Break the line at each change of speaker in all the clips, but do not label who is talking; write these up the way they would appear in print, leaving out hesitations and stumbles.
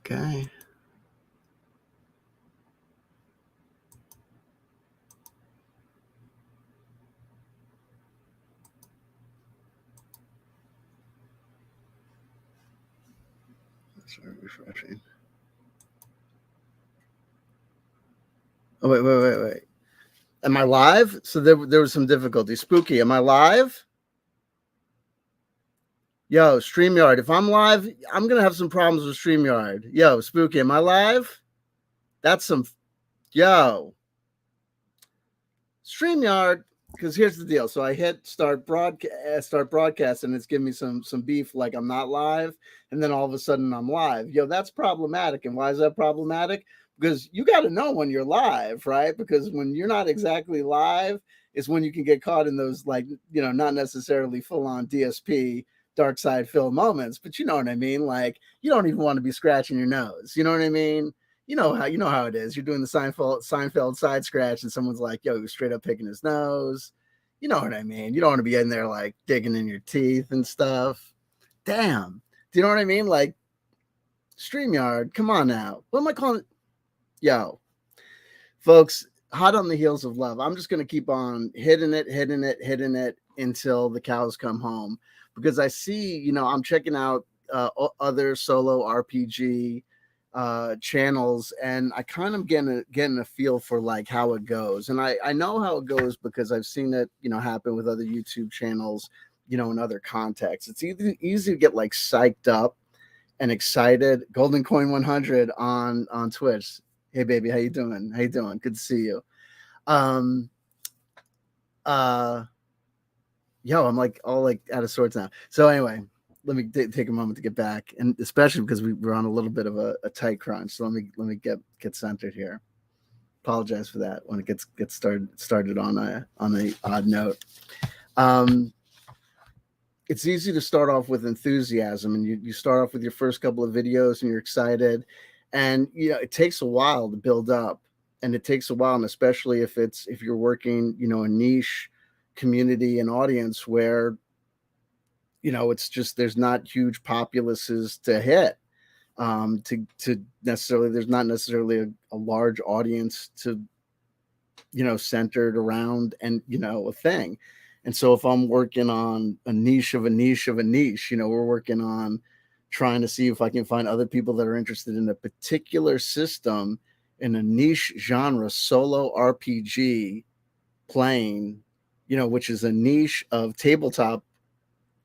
Okay. Sorry, refreshing. Oh, wait. Am I live? So there was some difficulty. Spooky, am I live? Yo, StreamYard. If I'm live, I'm going to have some problems with StreamYard. Yo, Spooky, am I live? That's some. Yo. StreamYard, because here's the deal. So I hit start broadcast, and it's giving me some beef like I'm not live, and then all of a sudden I'm live. Yo, that's problematic. And why is that problematic? Because you got to know when you're live, right? Because when you're not exactly live is when you can get caught in those, like, not necessarily full on DSP dark side Phil moments, but you know what I mean? Like, you don't even want to be scratching your nose. You know what I mean? You know how it is. You're doing the Seinfeld side scratch, and someone's like, "Yo, he's straight up picking his nose." You know what I mean? You don't want to be in there like digging in your teeth and stuff. Damn. Do you know what I mean? Like, StreamYard, come on now. What am I calling it? Yo, folks, hot on the heels of love. I'm just gonna keep on hitting it until the cows come home, because I see, I'm checking out other solo RPG channels, and I kind of getting a feel for like how it goes. And I know how it goes because I've seen it, happen with other YouTube channels, in other contexts. It's easy to get like psyched up and excited. Golden Coin 100 on Twitch. Hey baby, how you doing? Good to see you. Um uh Yo, I'm like all like out of sorts now. So anyway, let me take a moment to get back, and especially because we're on a little bit of a tight crunch. So let me get centered here. Apologize for that when it gets started on a odd note. Um, it's easy to start off with enthusiasm, and you start off with your first couple of videos, and you're excited, and it takes a while to build up, and it takes a while, and especially if you're working, a niche community and audience where it's just there's not huge populaces to hit, to necessarily there's not necessarily a large audience to centered around, and a thing. And so if I'm working on a niche of a niche of a niche, we're working on trying to see if I can find other people that are interested in a particular system in a niche genre, solo RPG playing, which is a niche of tabletop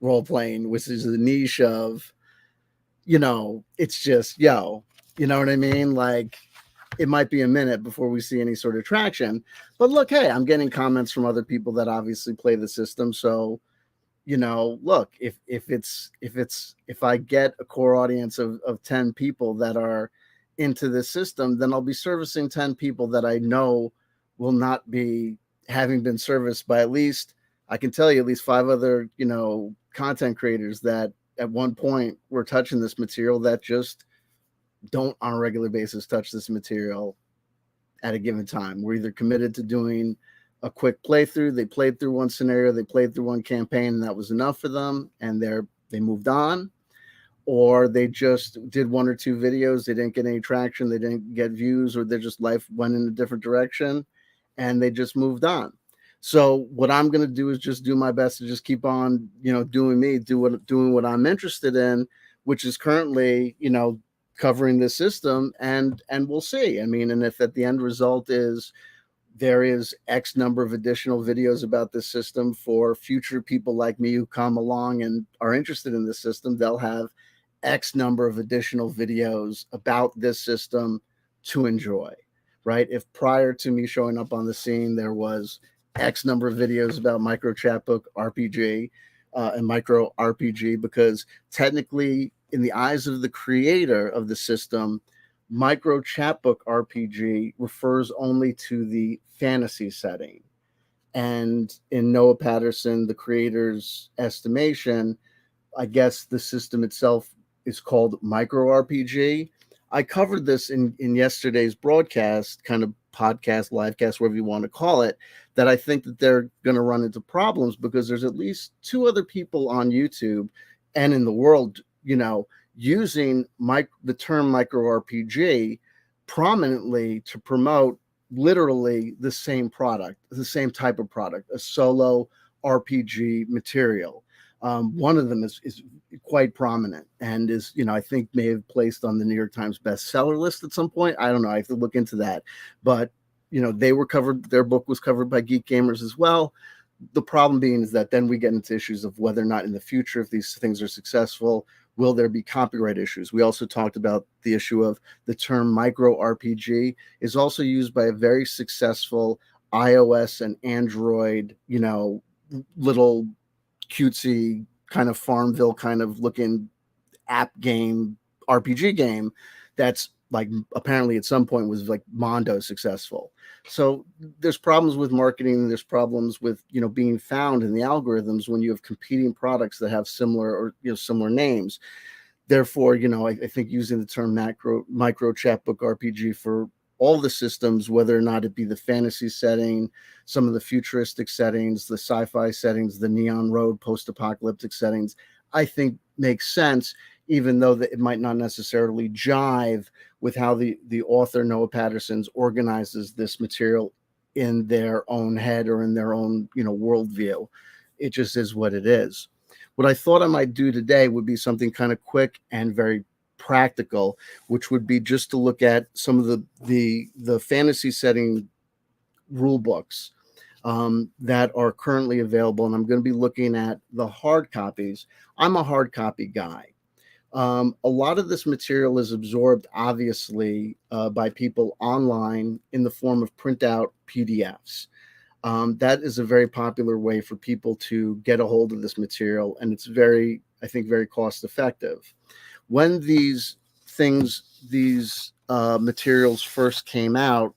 role playing, which is a niche of, it's just, you know what I mean? Like, it might be a minute before we see any sort of traction. But look, hey, I'm getting comments from other people that obviously play the system. So, look, if I get a core audience of 10 people that are into this system, then I'll be servicing 10 people that I know will not be having been serviced by at least, I can tell you, at least 5 other, content creators that at one point were touching this material that just don't on a regular basis touch this material at a given time. We're either committed to doing a quick playthrough, they played through one scenario, they played through one campaign, and that was enough for them, and they moved on, or they just did 1 or 2 videos, they didn't get any traction, they didn't get views, or their just life went in a different direction, and they just moved on. So what I'm going to do is just do my best to just keep on, doing what I'm interested in, which is currently, covering the system, and we'll see. I mean, and if at the end result is there is X number of additional videos about this system for future people like me who come along and are interested in this system, they'll have X number of additional videos about this system to enjoy, right? If prior to me showing up on the scene, there was X number of videos about Microchapbook RPG and Micro RPG, because technically, in the eyes of the creator of the system, Microchapbook RPG refers only to the fantasy setting. And in Noah Patterson, the creator's estimation, I guess the system itself is called Micro RPG. I covered this in yesterday's broadcast, kind of podcast, livecast, whatever you want to call it, that I think that they're going to run into problems because there's at least 2 other people on YouTube and in the world, using the term micro RPG prominently to promote literally the same product, the same type of product, a solo RPG material. One of them is quite prominent and is, I think may have placed on the New York Times bestseller list at some point. I don't know. I have to look into that. But, they were covered. Their book was covered by Geek Gamers as well. The problem being is that then we get into issues of whether or not in the future, if these things are successful, will there be copyright issues? We also talked about the issue of the term micro RPG is also used by a very successful iOS and Android, little cutesy kind of Farmville kind of looking app game, RPG game that's like apparently at some point was like Mondo successful. So there's problems with marketing. There's problems with, being found in the algorithms when you have competing products that have similar or, similar names. Therefore, I think using the term Microchapbook RPG for all the systems, whether or not it be the fantasy setting, some of the futuristic settings, the sci-fi settings, the Neon Road post-apocalyptic settings, I think makes sense, even though that it might not necessarily jive with how the author, Noah Patterson's, organizes this material in their own head or in their own, worldview. It just is what it is. What I thought I might do today would be something kind of quick and very practical, which would be just to look at some of the fantasy setting rule books that are currently available. And I'm going to be looking at the hard copies. I'm a hard copy guy. A lot of this material is absorbed, obviously, by people online in the form of printout PDFs. That is a very popular way for people to get a hold of this material, and it's I think, very cost effective. When these materials first came out,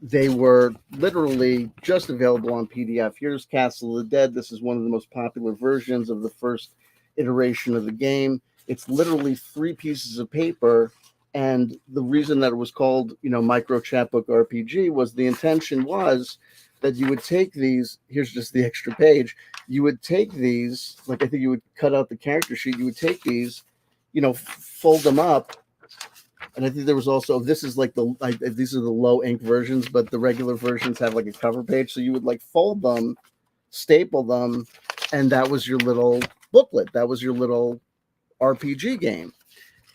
they were literally just available on PDF. Here's Castle of the Dead. This is one of the most popular versions of the first iteration of the game. It's literally 3 pieces of paper, and the reason that it was called, Microchapbook RPG was the intention was that you would take these. Here's just the extra page. You would take these, like I think you would cut out the character sheet. You would take these, fold them up. And I think there was also, this is like these are the low ink versions, but the regular versions have like a cover page. So you would like fold them, staple them, and that was your little booklet. That was your little RPG game.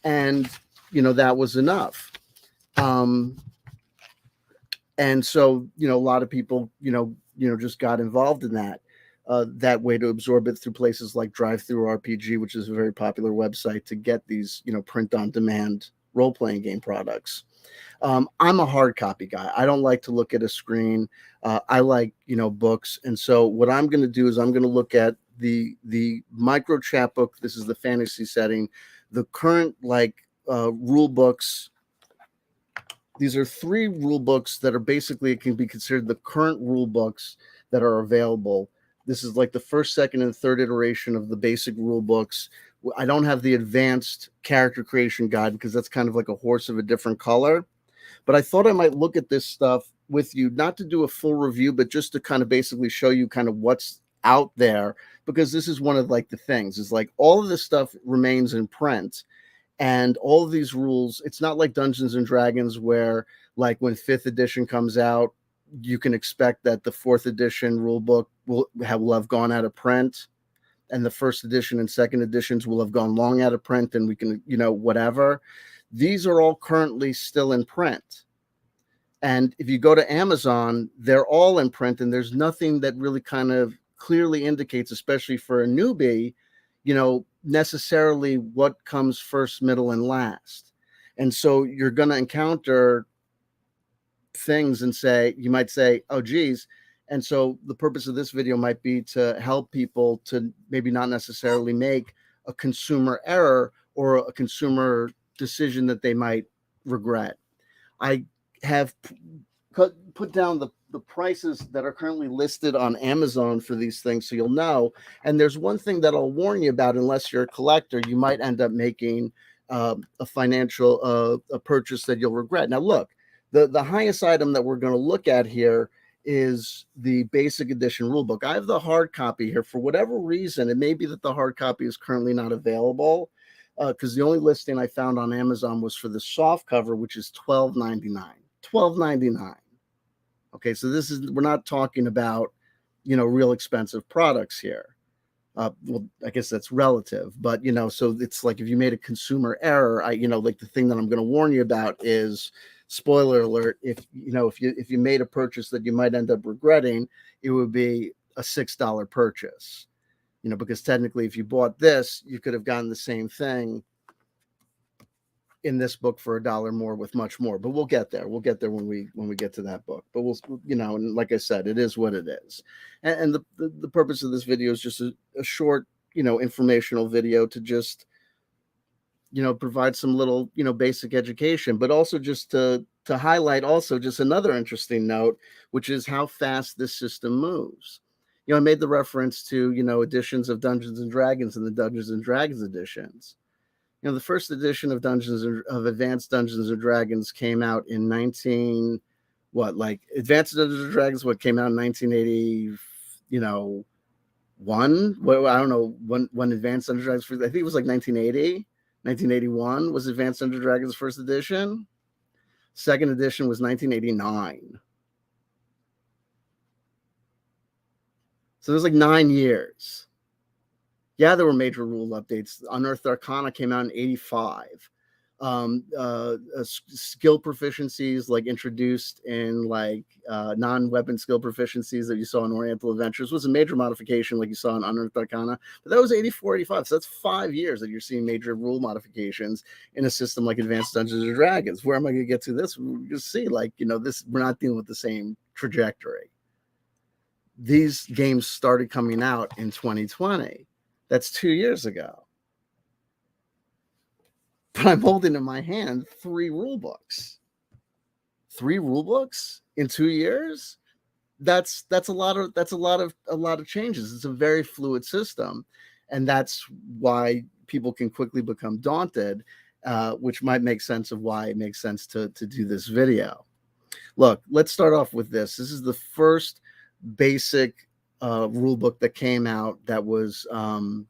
And, that was enough. And so, a lot of people, just got involved in that way to absorb it through places like Drive-Thru RPG, which is a very popular website to get these, print on demand role-playing game products. I'm a hard copy guy. I don't like to look at a screen. I like, books. And so what I'm going to do is I'm going to look at the Microchapbook. This is the fantasy setting. The current rule books. These are 3 rule books that are basically, it can be considered the current rule books that are available. This is like the first, second, and third iteration of the basic rule books. I don't have the advanced character creation guide because that's kind of like a horse of a different color. But I thought I might look at this stuff with you, not to do a full review, but just to kind of basically show you kind of what's out there, because this is one of like the things is like all of this stuff remains in print. And all of these rules, it's not like Dungeons and Dragons where like when 5th edition comes out, you can expect that the 4th edition rule book will have gone out of print, and the 1st edition and 2nd editions will have gone long out of print, and we can, whatever. These are all currently still in print. And if you go to Amazon, they're all in print, and there's nothing that really kind of clearly indicates, especially for a newbie, necessarily what comes first, middle, and last. And so you're going to encounter things and you might say, oh, geez. And so the purpose of this video might be to help people to maybe not necessarily make a consumer error or a consumer decision that they might regret. I have put down the prices that are currently listed on Amazon for these things, so you'll know. And there's one thing that I'll warn you about: unless you're a collector, you might end up making a financial a purchase that you'll regret. Now, look, the highest item that we're going to look at here is the basic edition rulebook. I have the hard copy here. For whatever reason, it may be that the hard copy is currently not available, because the only listing I found on Amazon was for the soft cover, which is $12.99. $12.99. Okay, so we're not talking about, real expensive products here. Well, I guess that's relative, but so it's like if you made a consumer error, like the thing that I'm going to warn you about is, spoiler alert, if you made a purchase that you might end up regretting, it would be a $6 purchase, because technically if you bought this, you could have gotten the same thing in this book for $1 more with much more. But we'll get there. We'll get there when we get to that book. But we'll, and like I said, it is what it is. And the purpose of this video is just a short, informational video to just, provide some little, basic education, but also just to highlight also just another interesting note, which is how fast this system moves. I made the reference to, editions of Dungeons and Dragons and the Dungeons and Dragons editions. The first edition of Advanced Dungeons and Dragons came out in Advanced Dungeons and Dragons, came out in 1980, one? Well, I don't know when Advanced Dungeons and Dragons, I think it was like 1980, 1981 was Advanced Dungeons and Dragons first edition. Second edition was 1989. So there's like 9 years. Yeah, there were major rule updates. Unearthed Arcana came out in 85. Skill proficiencies introduced in non-weapon skill proficiencies that you saw in Oriental Adventures was a major modification like you saw in Unearthed Arcana. But that was 84, 85. So that's 5 years that you're seeing major rule modifications in a system like Advanced Dungeons and Dragons. Where am I going to get to this? You'll see, this, we're not dealing with the same trajectory. These games started coming out in 2020. That's 2 years ago. But I'm holding in my hand 3 rule books. 3 rule books in 2 years? That's a lot of changes. It's a very fluid system, and that's why people can quickly become daunted, which might make sense of why it makes sense to do this video. Look, let's start off with this. This is the first basic rule book that came out that was an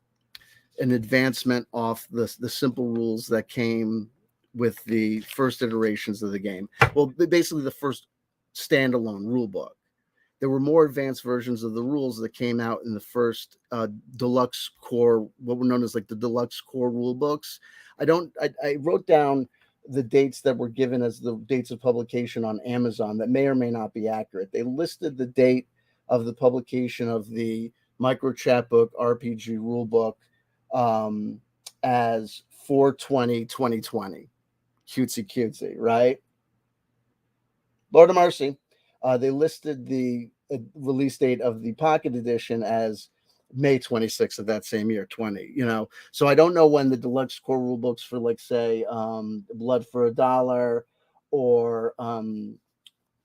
advancement off the simple rules that came with the first iterations of the game. Well, basically the first standalone rule book. There were more advanced versions of the rules that came out in the first deluxe core, what were known as the deluxe core rule books. I wrote down the dates that were given as the dates of publication on Amazon that may or may not be accurate. They listed the date of the publication of the Microchapbook RPG rulebook as 4/20/2020. Cutesy, right? Lord of mercy. They listed the release date of the pocket edition as May 26th of that same year, 20. So I don't know when the deluxe core rule books for say Blood for $1 or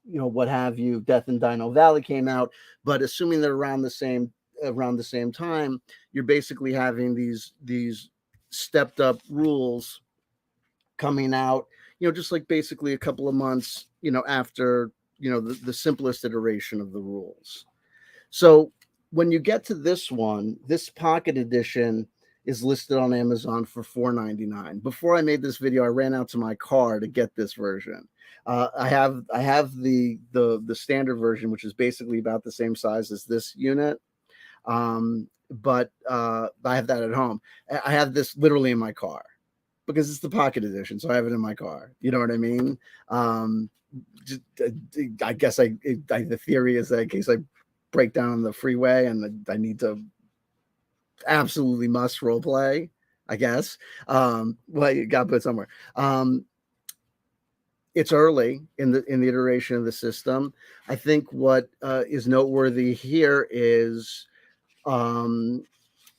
what have you, Death in Dino Valley came out, but assuming they're around the same time, you're basically having these stepped up rules coming out, just basically a couple of months, after, the simplest iteration of the rules. So when you get to this one, this pocket edition is listed on Amazon for $4.99. Before I made this video, I ran out to my car to get this version. I have the standard version, which is basically about the same size as this unit. But I have that at home. I have this literally in my car because it's the pocket edition, so I have it in my car. You know what I mean? I guess the theory is that in case I break down on the freeway and I need to absolutely must role play, I guess. Well, you got to put it somewhere. It's early in the iteration of the system. I think what is noteworthy here is it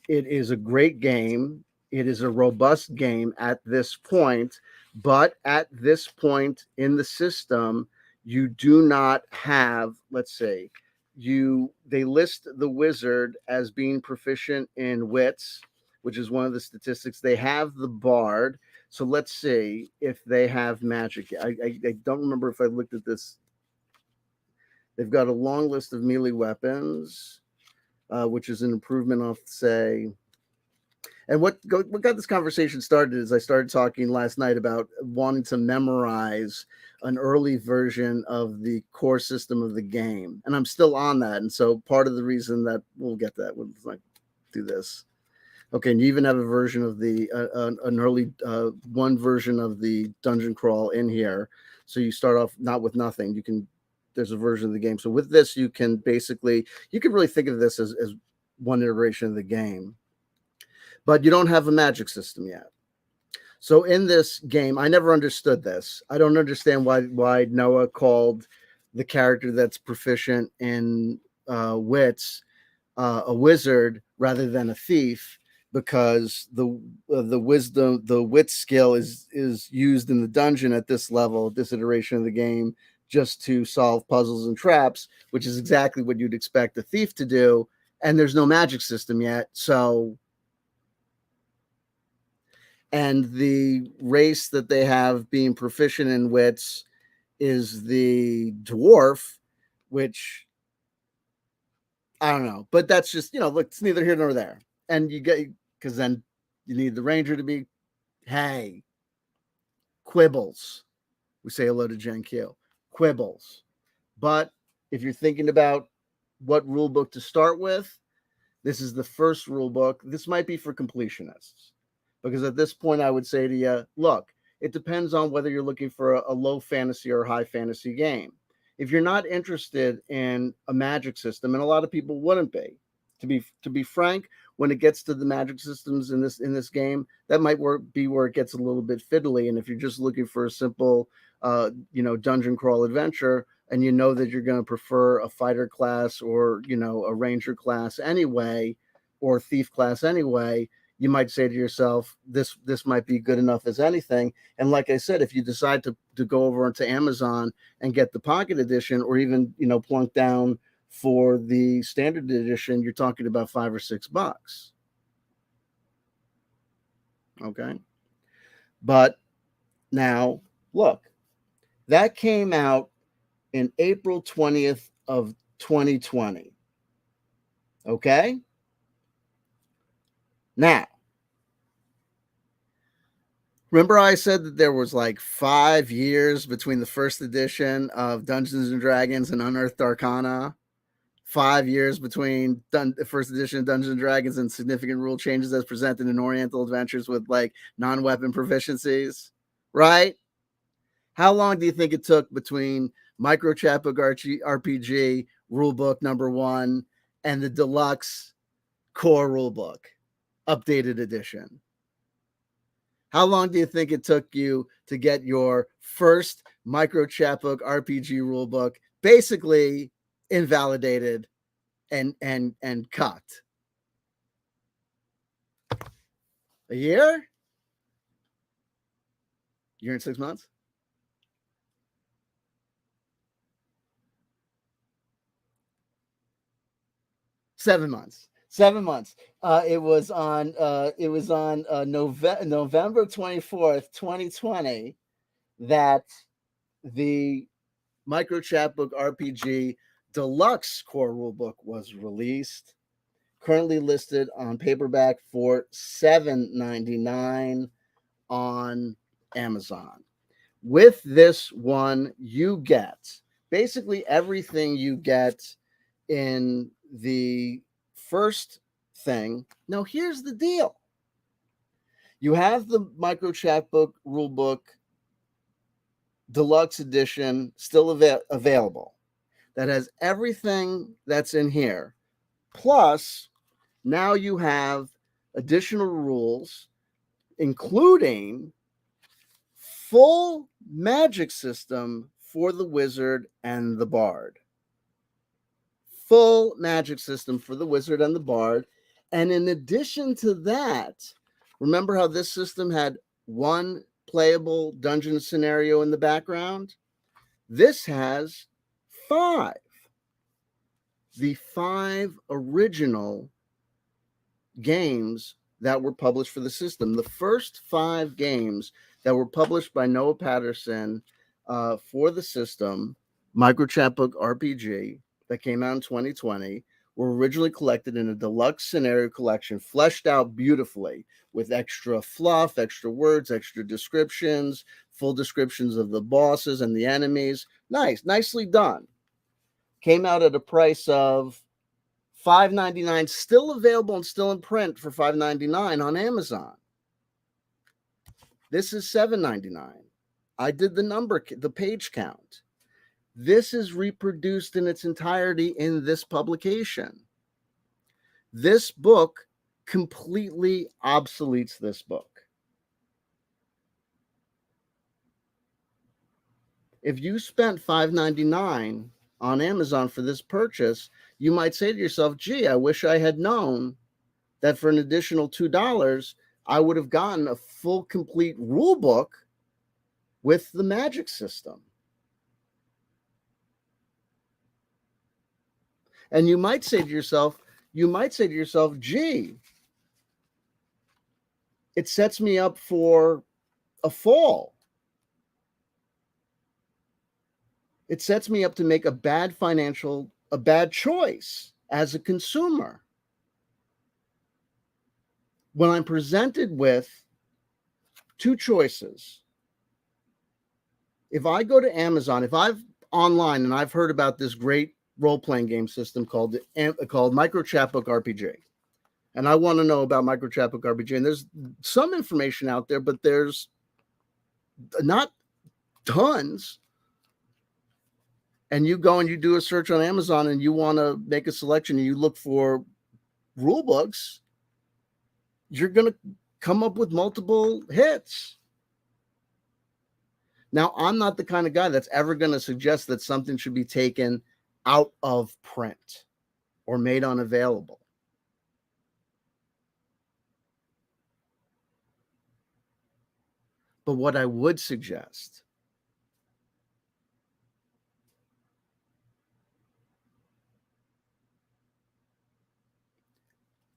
is a great game. It is a robust game at this point, but at this point in the system, you do not have, let's say, they list the wizard as being proficient in wits, which is one of the statistics. They have the bard. So let's see if they have magic. I don't remember if I looked at this. They've got a long list of melee weapons, which is an improvement off, say. And what got this conversation started is I started talking last night about wanting to memorize an early version of the core system of the game, and I'm still on that. And so part of the reason that we'll get that, we'll like do this. Okay, and you even have a version of the an early one version of the dungeon crawl in here. So you start off not with nothing. You can there's a version of the game. So with this, you can basically really think of this as one iteration of the game. But you don't have a magic system yet. So in this game, I never understood this. I don't understand why Noah called the character that's proficient in wits a wizard rather than a thief, because the wit skill is used in the dungeon at this level, this iteration of the game, just to solve puzzles and traps, which is exactly what you'd expect a thief to do. And there's no magic system yet, so. And the race that they have being proficient in wits is the dwarf, which I don't know, but that's just, look, it's neither here nor there. And you get, because then you need the ranger to be, hey, Quibbles. We say hello to Jen Q. Quibbles. But if you're thinking about what rule book to start with, this is the first rule book. This might be for completionists. Because at this point, I would say to you, look, it depends on whether you're looking for a low fantasy or a high fantasy game. If you're not interested in a magic system, and a lot of people wouldn't be, to be frank, when it gets to the magic systems in this game, that might be where it gets a little bit fiddly. And if you're just looking for a simple, dungeon crawl adventure, and you know that you're going to prefer a fighter class or a ranger class anyway, or thief class anyway, you might say to yourself, this might be good enough as anything. And like I said, if you decide to go over onto Amazon and get the pocket edition, or even, plunk down for the standard edition, you're talking about $5 or $6. Okay. But now look, that came out in April 20th of 2020. Okay. Now, remember I said that there was like 5 years between the first edition of Dungeons and Dragons and Unearthed Arcana? 5 years between the first edition of Dungeons and Dragons and significant rule changes as presented in Oriental Adventures with like non-weapon proficiencies, right? How long do you think it took between Microchapbook RPG rulebook number 1 and the deluxe core rulebook updated edition? How long do you think it took you to get your first Microchapbook RPG rulebook basically invalidated and cut? A year? Year and 6 months? Seven months. It was on November 24th, 2020, that the Microchapbook RPG Deluxe Core Rulebook was released. Currently listed on paperback for $7.99 on Amazon. With this one, you get basically everything you get in the first thing. Now, here's the deal. You have the Microchapbook Rulebook Deluxe Edition still available. That has everything that's in here. Plus, now you have additional rules, including full magic system for the wizard and the bard. Full magic system for the wizard and the bard. And in addition to that, remember how this system had one playable dungeon scenario in the background? This has 5. The 5 original games that were published for the system. The first 5 games that were published by Noah Patterson for the system Microchapbook RPG that came out in 2020 were originally collected in a deluxe scenario collection, fleshed out beautifully with extra fluff, extra words, extra descriptions, full descriptions of the bosses and the enemies. Nicely done. Came out at a price of $5.99, still available and still in print for $5.99 on Amazon. This is $7.99. I did the page count. This is reproduced in its entirety in this publication. This book completely obsoletes this book. If you spent $5.99 on Amazon for this purchase, you might say to yourself, gee, I wish I had known that for an additional $2, I would have gotten a full, complete rule book with the magic system. And you might say to yourself, gee, it sets me up for a fall. It sets me up to make a bad choice as a consumer. When I'm presented with two choices, if I go to Amazon, if I've online and I've heard about this great role-playing game system called Microchapbook RPG, and I want to know about Microchapbook RPG, and there's some information out there, but there's not tons. And you go and you do a search on Amazon and you want to make a selection and you look for rule books, you're going to come up with multiple hits. Now, I'm not the kind of guy that's ever going to suggest that something should be taken out of print or made unavailable. But what I would suggest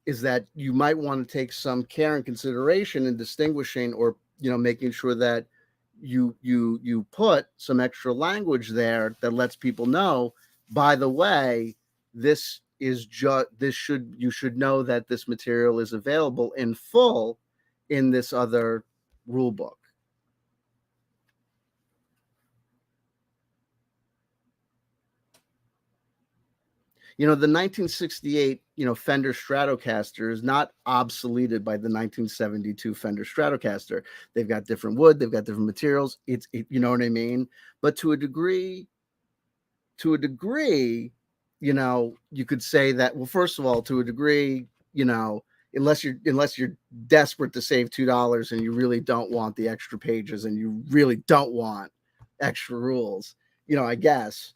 is that you might want to take some care and consideration in distinguishing or making sure that you put some extra language there that lets people know, by the way, you should know that this material is available in full in this other rule book. The 1968, Fender Stratocaster is not obsoleted by the 1972 Fender Stratocaster. They've got different wood, they've got different materials. You know what I mean? But to a degree, you could say that, well, first of all, to a degree, unless you're desperate to save $2 and you really don't want the extra pages and you really don't want extra rules, I guess.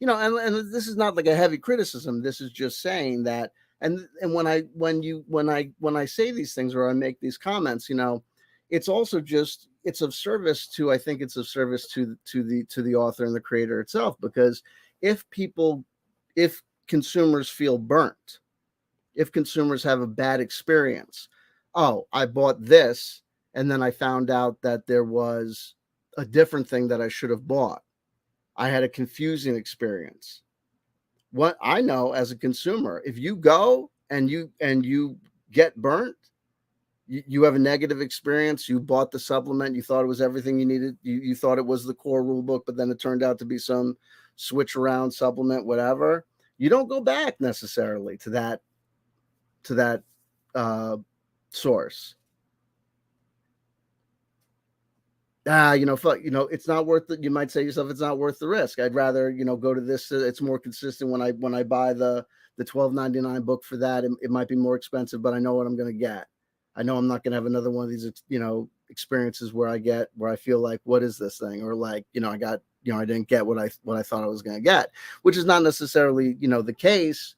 And this is not like a heavy criticism. This is just saying that, and when I say these things or I make these comments, it's also just, it's of service to, I think it's of service to the author and the creator itself, because if consumers feel burnt, if consumers have a bad experience, oh, I bought this and then I found out that there was a different thing that I should have bought. I had a confusing experience. What I know as a consumer, if you go and you get burnt, you have a negative experience, you bought the supplement, you thought it was everything you needed, you thought it was the core rule book, but then it turned out to be some switch around supplement, whatever, you don't go back necessarily to that source. It's not worth it. You might say to yourself, it's not worth the risk. I'd rather, go to this. It's more consistent when I buy the $12.99 book for that. It might be more expensive, but I know what I'm going to get. I know I'm not going to have another one of these, experiences where I feel like, what is this thing? Or like, I didn't get what I thought I was going to get, which is not necessarily, the case.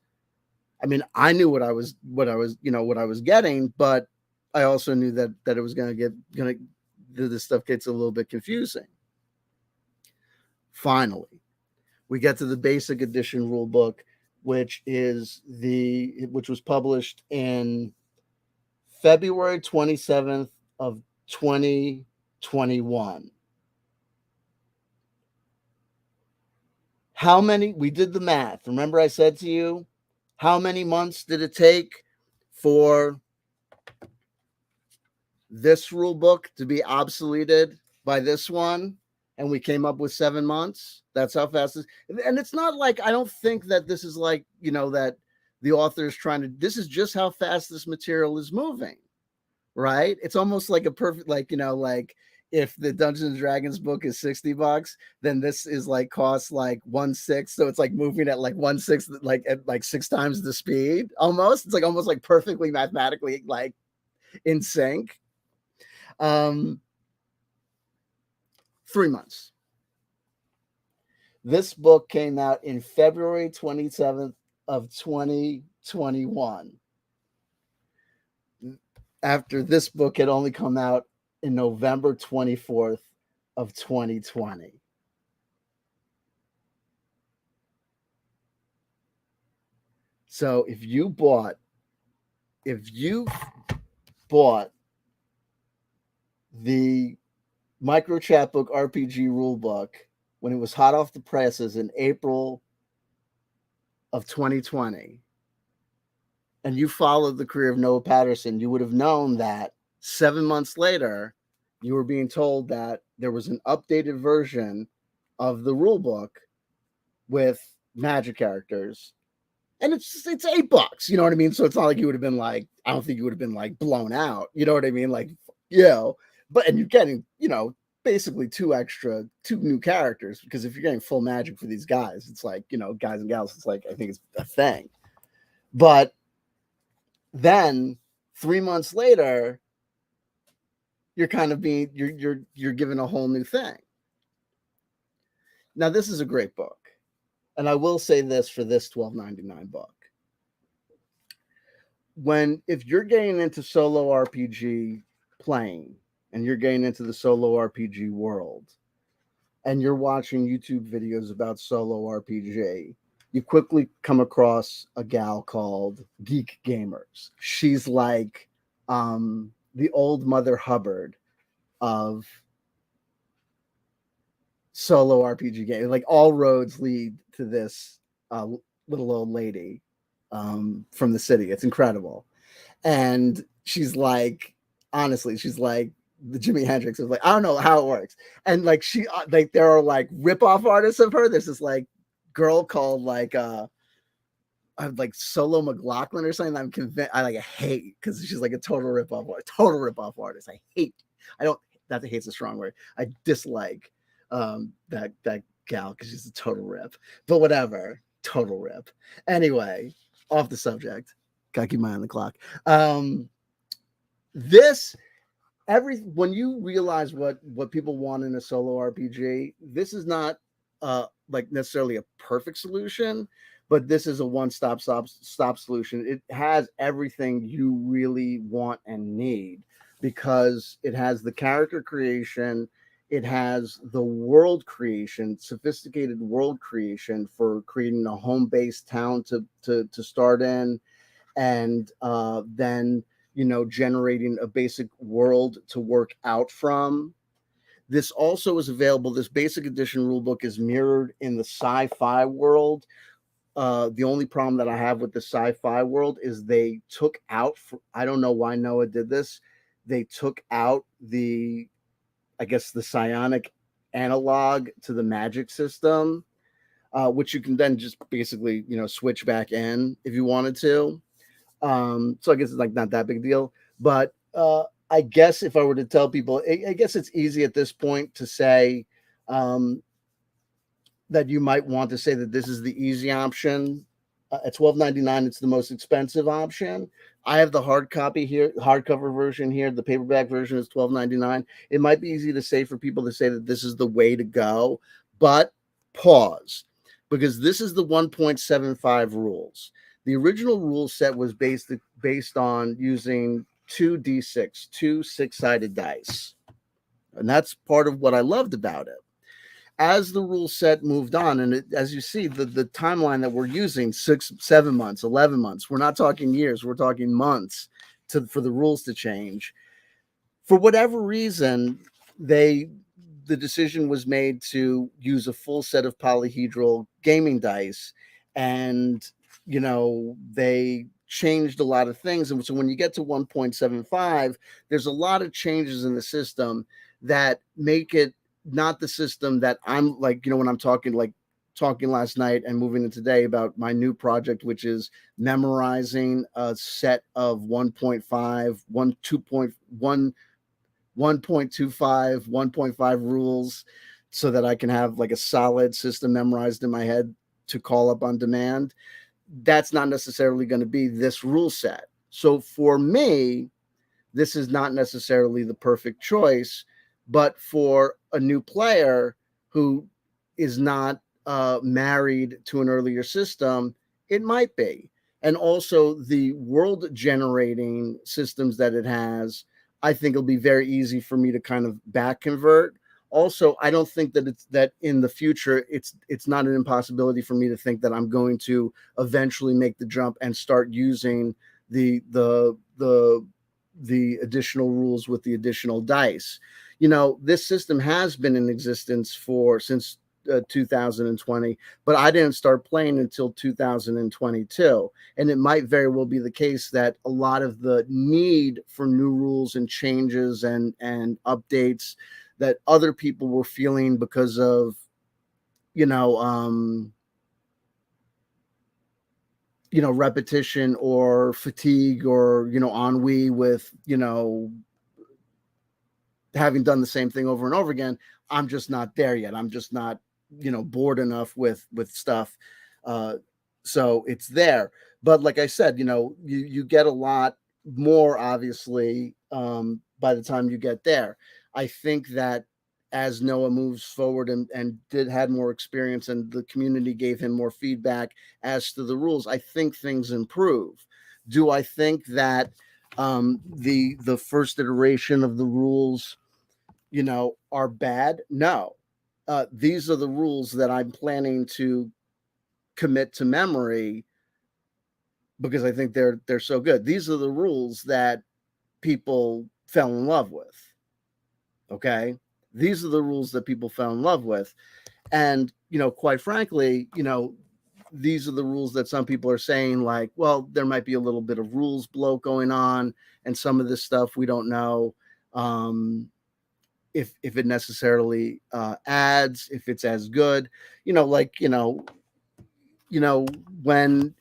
I mean, I knew what I was getting, but I also knew that it was this stuff gets a little bit confusing. Finally, we get to the basic edition rule book, which was published in February 27th of 2021. we did the math. Remember I said to you, how many months did it take for this rule book to be obsoleted by this one? And we came up with 7 months. That's how fast it is. And it's not like, I don't think that this is like, that the author is trying to, this is just how fast this material is moving, right? It's almost like a perfect, like, like if the Dungeons and Dragons book is $60, then this is like costs like 1/6. So it's like moving at like 1/6, like at like 6 times the speed almost. It's like almost like perfectly mathematically like in sync. 3 months. This book came out in February 27th of 2021. After this book had only come out in November 24th of 2020. So if you bought the Microchapbook RPG rulebook when it was hot off the presses in April of 2020, and you followed the career of Noah Patterson, you would have known that 7 months later, you were being told that there was an updated version of the rulebook with magic characters. And it's $8. You know what I mean? So it's not like you would have been like, I don't think you would have been like blown out. You know what I mean? Like, but, and you're getting, basically two new characters, because if you're getting full magic for these guys, it's like, guys and gals, it's like, I think it's a thing. But then 3 months later, you're kind of being, you're given a whole new thing. Now, this is a great book. And I will say this for this $12.99 book. If you're getting into solo RPG playing, and you're getting into the solo RPG world, and you're watching YouTube videos about solo RPG, you quickly come across a gal called Geek Gamers. She's like the old Mother Hubbard of solo RPG game. Like all roads lead to this little old lady from the city. It's incredible. And she's like, honestly, she's like the Jimi Hendrix of like, I don't know how it works. And like she like there are like rip-off artists of her. There's this like girl called like Solo McLaughlin or something. I'm convinced I hate, because she's like a total rip-off artist. That hate's a strong word. I dislike that gal because she's a total rip. But whatever, total rip. Anyway, off the subject. Gotta keep my eye on the clock. When you realize what people want in a solo RPG, this is not like necessarily a perfect solution, but this is a one-stop solution. It has everything you really want and need, because it has the character creation, it has the world creation, sophisticated world creation for creating a home-based town to start in, and then generating a basic world to work out from. This also is available. This basic edition rulebook is mirrored in the sci-fi world. The only problem that I have with the sci-fi world is they took out, I don't know why Noah did this, they took out the psionic analog to the magic system, which you can then just basically, switch back in if you wanted to. So I guess it's like not that big a deal, but I guess if I were to tell people, I guess it's easy at this point to say that you might want to say that this is the easy option. At $12.99, it's the most expensive option. I have the hardcover version here. The paperback version is $12.99. It might be easy to say for people to say that this is the way to go, but pause, because this is the 1.75 rules. The original rule set was based on using 2d6, two six-sided dice. And that's part of what I loved about it. As the rule set moved on, and as you see, the timeline that we're using, 6, 7 months, 11 months, we're not talking years, we're talking months for the rules to change. For whatever reason, they the decision was made to use a full set of polyhedral gaming dice, and they changed a lot of things. And so when you get to 1.75, there's a lot of changes in the system that make it not the system that I'm like, when I'm talking last night and moving into today about my new project, which is memorizing a set of 1.5, 2.1, 1.25, 1.5 rules so that I can have like a solid system memorized in my head to call up on demand. That's not necessarily going to be this rule set. So for me, this is not necessarily the perfect choice, but for a new player who is not married to an earlier system, it might be. And also the world generating systems that it has, I think it'll be very easy for me to kind of back convert. Also, I don't think that it's that in the future it's not an impossibility for me to think that I'm going to eventually make the jump and start using the additional rules with the additional dice. This system has been in existence since 2020, but I didn't start playing until 2022. And it might very well be the case that a lot of the need for new rules and changes and updates that other people were feeling because of, repetition or fatigue or, ennui with, having done the same thing over and over again. I'm just not there yet. I'm just not, bored enough with stuff. So it's there. But like I said, you get a lot more, obviously, by the time you get there. I think that as Noah moves forward and had more experience and the community gave him more feedback as to the rules, I think things improve. Do I think that the first iteration of the rules are bad? No. These are the rules that I'm planning to commit to memory because I think they're so good. These are the rules that people fell in love with. Okay? These are the rules that people fell in love with. And, quite frankly, these are the rules that some people are saying, like, well, there might be a little bit of rules bloat going on, and some of this stuff we don't know. If it necessarily adds, if it's as good, when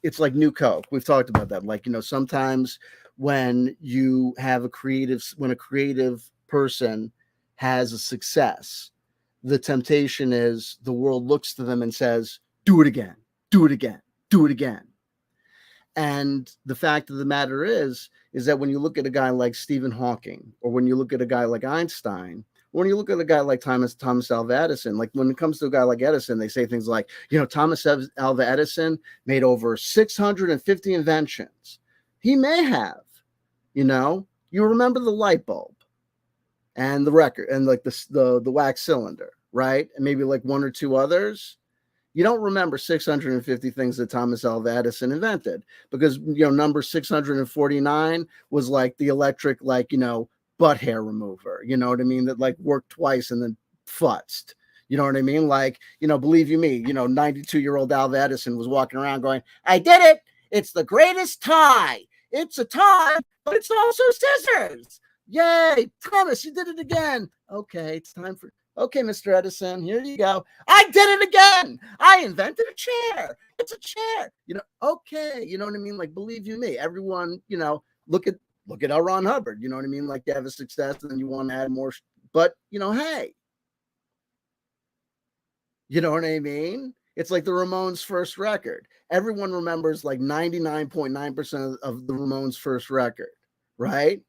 it's like New Coke, we've talked about that. Like, sometimes when a creative person has a success, the temptation is the world looks to them and says, do it again, do it again, do it again. And the fact of the matter is that when you look at a guy like Stephen Hawking, or when you look at a guy like Einstein, when you look at a guy like Thomas Alva Edison, like when it comes to a guy like Edison, they say things like, Thomas Alva Edison made over 650 inventions. He may have, you remember the light bulb and the record and like the wax cylinder, right? And maybe like one or two others. You don't remember 650 things that Thomas Alva Edison invented because, number 649 was like the electric, butt hair remover, you know what I mean? That like worked twice and then futzed. You know what I mean? Like, believe you me, 92-year-old Alva Edison was walking around going, I did it. It's the greatest tie. It's a tie, but it's also scissors. Yay, Thomas, you did it again. Okay, it's time for... Okay, Mr. Edison, here you go. I did it again. I invented a chair. It's a chair. Okay, you know what I mean? Like, believe you me, everyone, look at L. Ron Hubbard. You know what I mean? Like, you have a success and then you want to add more. But, hey, you know what I mean? It's like the Ramones' first record. Everyone remembers like 99.9% of the Ramones' first record, right?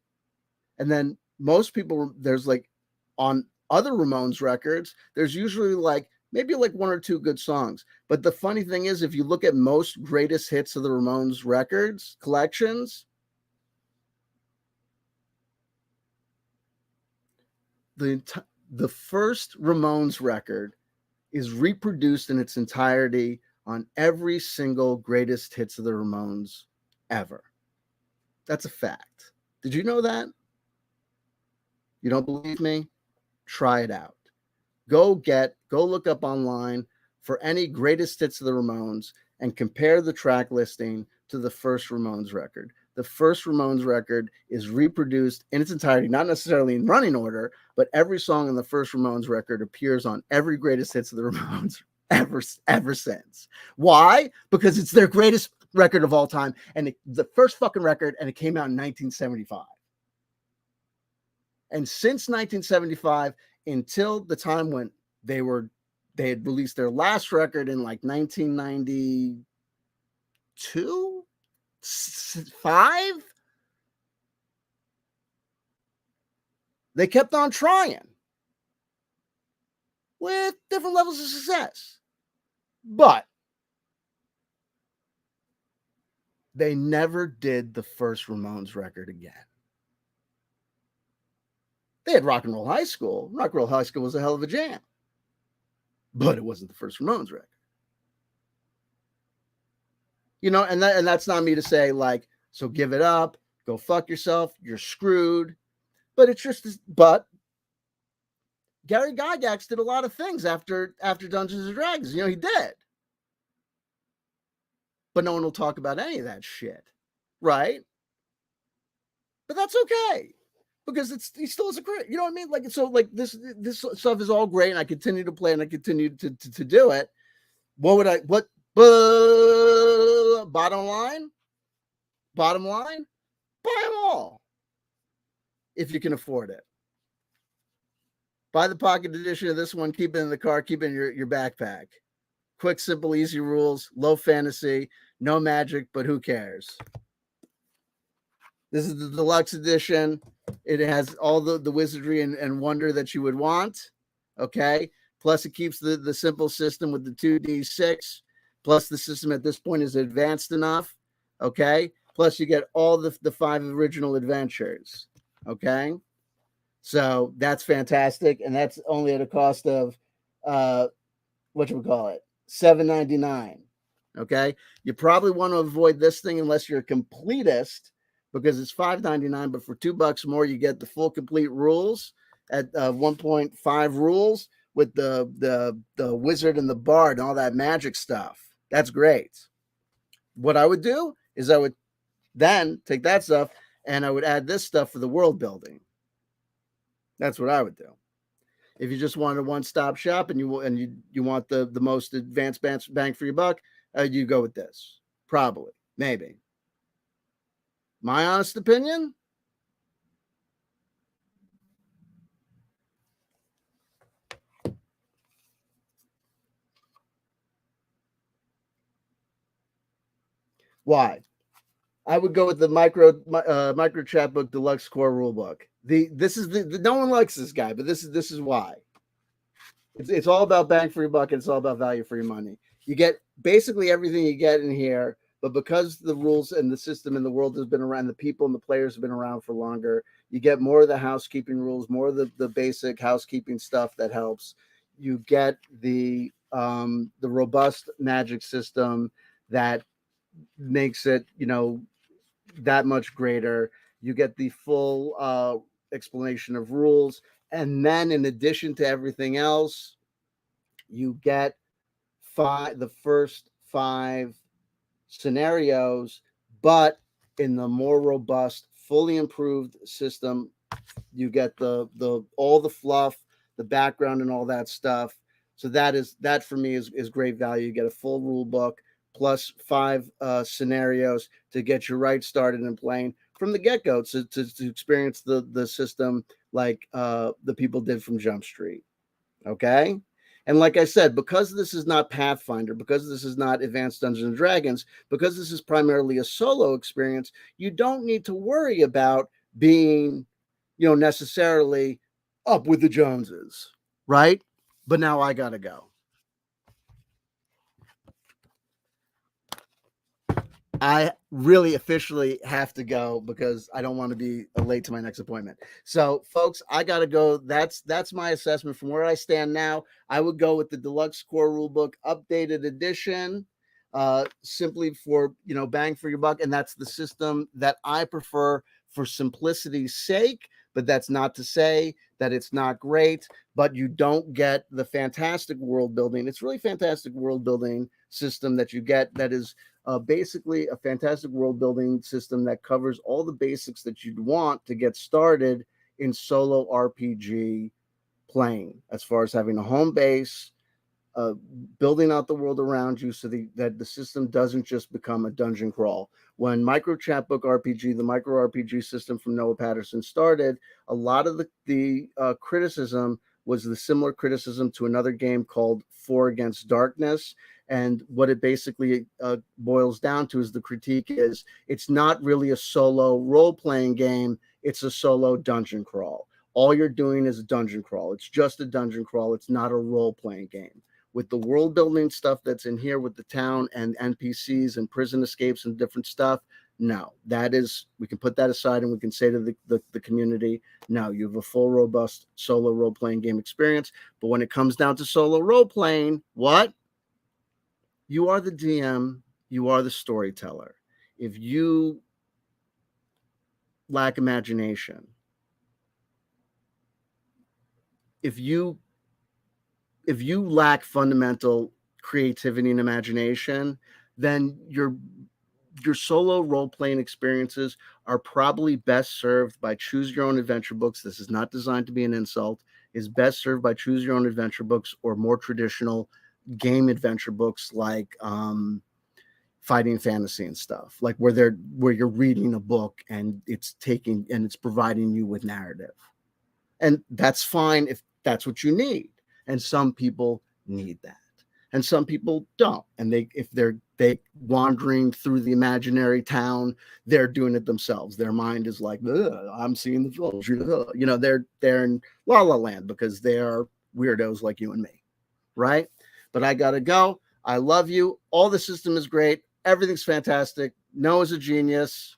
And then most people, there's like on other Ramones records, there's usually like maybe like one or two good songs. But the funny thing is, if you look at most greatest hits of the Ramones records collections, the first Ramones record is reproduced in its entirety on every single greatest hits of the Ramones ever. That's a fact. Did you know that? You don't believe me? Try it out. Go look up online for any greatest hits of the Ramones and compare the track listing to the first Ramones record. The first Ramones record is reproduced in its entirety, not necessarily in running order, but every song on the first Ramones record appears on every greatest hits of the Ramones ever since. Why? Because it's their greatest record of all time, and the first fucking record, and it came out in 1975. And since 1975 until the time when they had released their last record in like 1992, 5, they kept on trying with different levels of success. But they never did the first Ramones record again. They had Rock and Roll High School. Rock and Roll High School was a hell of a jam. But it wasn't the first Ramones record. You know, and that's not me to say, like, so give it up, go fuck yourself, you're screwed. But it's just, but Gary Gygax did a lot of things after Dungeons and Dragons. You know, he did. But no one will talk about any of that shit, right? But that's okay, because he still is a great, you know what I mean? Like, so like this stuff is all great, and I continue to play and I continue to do it. Bottom line, buy them all if you can afford it. Buy the pocket edition of this one, keep it in the car, keep it in your backpack. Quick, simple, easy rules, low fantasy, no magic, but who cares? This is the deluxe edition. It has all the wizardry and wonder that you would want. Okay. Plus, it keeps the simple system with the 2d6. Plus, the system at this point is advanced enough. Okay. Plus, you get all the 5 original adventures. Okay. So that's fantastic. And that's only at a cost of $7.99. Okay. You probably want to avoid this thing unless you're a completist, because it's $5.99, but for $2 more, you get the full complete rules at 1.5 rules with the wizard and the bard and all that magic stuff. That's great. What I would do is I would then take that stuff and I would add this stuff for the world building. That's what I would do. If you just want a one-stop shop and you want the most advanced bang for your buck, you go with this. Probably, maybe. My honest opinion? Why? I would go with the Microchapbook Deluxe Core Rulebook. No one likes this guy, but this is why. It's all about bang for your buck, and it's all about value for your money. You get basically everything you get in here, but because the rules and the system and the world has been around, the people and the players have been around for longer, you get more of the housekeeping rules, more of the basic housekeeping stuff that helps. You get the robust magic system that makes it, that much greater. You get the full explanation of rules. And then in addition to everything else, you get the first 5 scenarios, but in the more robust, fully improved system, you get the all the fluff, the background and all that stuff. So that for me is great value. You get a full rule book plus 5 scenarios to get you right started in playing from the get-go to experience the system like the people did from Jump Street. Okay. And like I said, because this is not Pathfinder, because this is not Advanced Dungeons and Dragons, because this is primarily a solo experience, you don't need to worry about being, necessarily up with the Joneses, right? But now I gotta go. I really officially have to go because I don't want to be late to my next appointment. So, folks, I got to go. That's my assessment from where I stand now. I would go with the Deluxe Core Rulebook Updated Edition, simply for, bang for your buck. And that's the system that I prefer for simplicity's sake. But that's not to say that it's not great, but you don't get the fantastic world building. It's really fantastic world building system that you get that is basically a fantastic world building system that covers all the basics that you'd want to get started in solo RPG playing, as far as having a home base, uh, building out the world around you so that the system doesn't just become a dungeon crawl. When Microchapbook RPG, the micro RPG system from Noah Patterson started, a lot of the criticism was the similar criticism to another game called Four Against Darkness. And what it basically boils down to is the critique is it's not really a solo role-playing game, it's a solo dungeon crawl. All you're doing is a dungeon crawl. It's just a dungeon crawl. It's not a role-playing game. With the world building stuff that's in here with the town and NPCs and prison escapes and different stuff, no, that is, we can put that aside and we can say to the community, no, you have a full, robust solo role-playing game experience. But when it comes down to solo role-playing, what? You are the DM, you are the storyteller. If you lack imagination, if you lack fundamental creativity and imagination, then your solo role-playing experiences are probably best served by choose your own adventure books. This is not designed to be an insult. Is best served by choose your own adventure books or more traditional game adventure books like fighting fantasy and stuff, like where you're reading a book and it's providing you with narrative. And that's fine if that's what you need. And some people need that. And some people don't. And if they're wandering through the imaginary town, they're doing it themselves. Their mind is like, I'm seeing the village. You know, they're in La La Land because they are weirdos like you and me, right? But I gotta go. I love you. All the system is great. Everything's fantastic. Noah's a genius.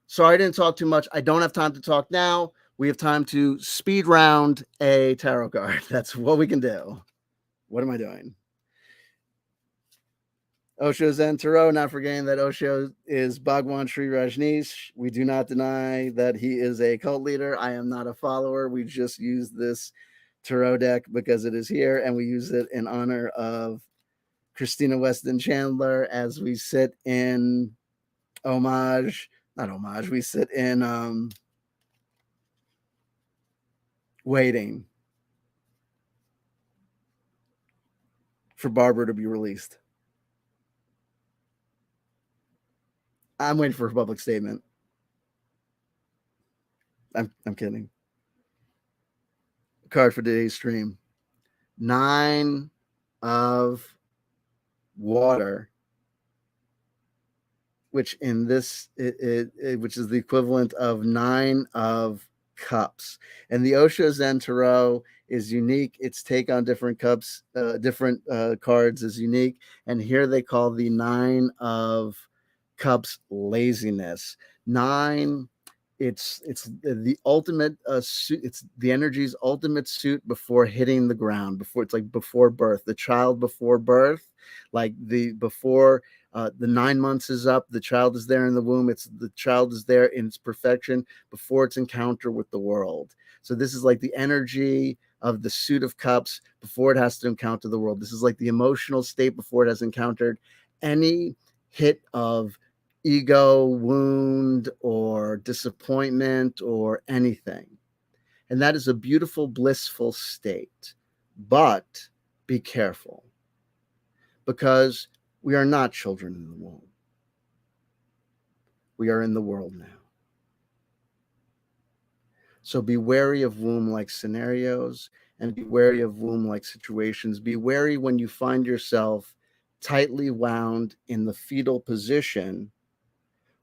Sorry I didn't talk too much. I don't have time to talk now. We have time to speed round a tarot card. That's what we can do. What am I doing? Osho Zen Tarot, not forgetting that Osho is Bhagwan Sri Rajneesh. We do not deny that he is a cult leader. I am not a follower. We just use this tarot deck because it is here, and we use it in honor of Christina Weston Chandler as we sit in we sit in waiting for Barbara to be released. I'm waiting for a public statement. I'm kidding. Card for today's stream. 9 of water, which in this which is the equivalent of 9 of cups. And the Osho Zen Tarot is unique. Its take on different cups, different cards is unique. And here they call the 9 of cups laziness. 9, it's the ultimate suit. It's the energy's ultimate suit before hitting the ground. Before birth, the child before birth, like before the 9 months is up, the child is there in the womb. The child is there in its perfection before its encounter with the world. So this is like the energy of the suit of cups before it has to encounter the world. This is like the emotional state before it has encountered any hit of ego wound or disappointment or anything. And that is a beautiful, blissful state. But be careful, because we are not children in the womb. We are in the world now. So be wary of womb-like scenarios and be wary of womb-like situations. Be wary when you find yourself tightly wound in the fetal position,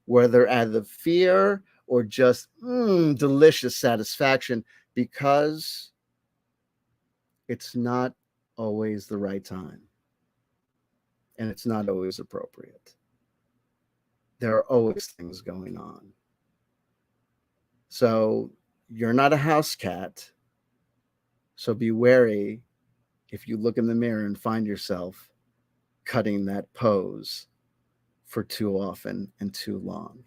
whether out of fear or just delicious satisfaction, because it's not always the right time. And it's not always appropriate. There are always things going on. So you're not a house cat. So be wary if you look in the mirror and find yourself cutting that pose for too often and too long.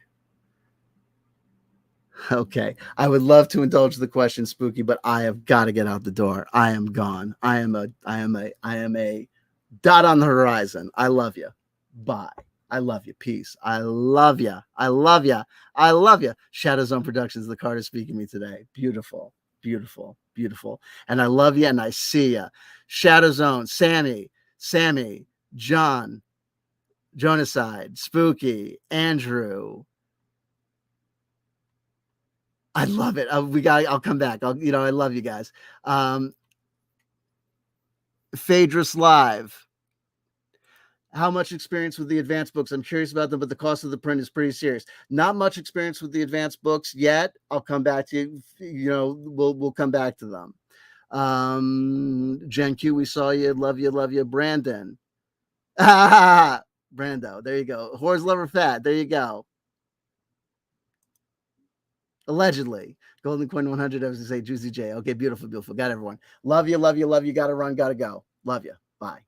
Okay. I would love to indulge the question, Spooky, but I have got to get out the door. I am gone. I am a dot on the horizon. I love you. Bye. I love you. Peace. I love you. I love you. I love you. Shadow Zone Productions, the card is speaking to me today. Beautiful, beautiful, beautiful. And I love you and I see you. Shadow Zone, Sammy, John, Jonaside, Spooky, Andrew. I love it. I'll come back. I love you guys. Phaedrus Live. How much experience with the advanced books? I'm curious about them, but the cost of the print is pretty serious. Not much experience with the advanced books yet. I'll come back to you. We'll come back to them. Jen Q, we saw you. Love you. Brandon. Brando. There you go. Whores Lover Fat. There you go. Allegedly. Golden Coin 100. I was going to say Juicy J. Okay, beautiful. Got everyone. Love you. Gotta run. Gotta go. Love you. Bye.